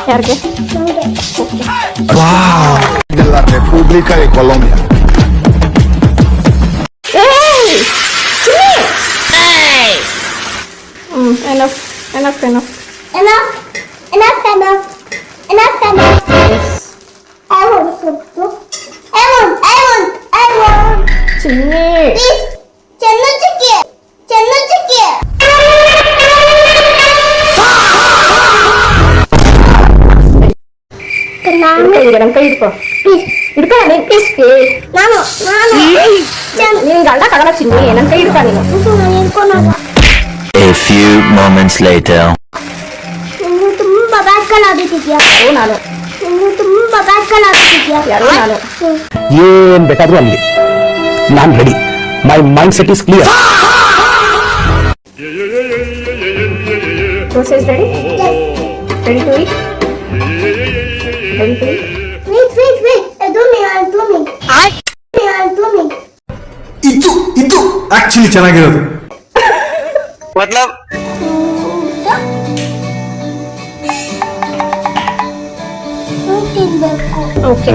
ಯಾರಿಗೆ? de la República de Colombia. Enough. Yes. I want soup too. I want. Chinni Please, Channu Chikki. ನನ್ ಕೈ ಹಿಡ್ಕೊ ಹಿಡ್ಕೊ ನೀನ್ ನಾನು ನಿನ್ ಗಂಡ ಕಗಲ ಚಿನ್ನಿ ನನ್ ಕೈ ಹಿಡ್ಕೊ ನೀನು ಹಿಡ್ಕೊಳಲ್ಲ. A few moments later. ಇನ್ನು ತುಂಬಾ ಬ್ಯಾಡ್ ಕಾಲ್ ಆಗಿದ್ಯಾ? ಯಾರು ನಾನು ಯಾರು ನಾನು ಏನ್ ಬೇಕಾದ್ರೂ ಅಲ್ಲಿ ನಾನ್ ready. My mind set is clear. Dosa is ready to eat Wait. Do me. ಇದು ಆಕ್ಚುಲಿ ಚೆನ್ನಾಗಿರೋದು. मतलब ತಿನ್ಬೇಕು. ಓಕೆ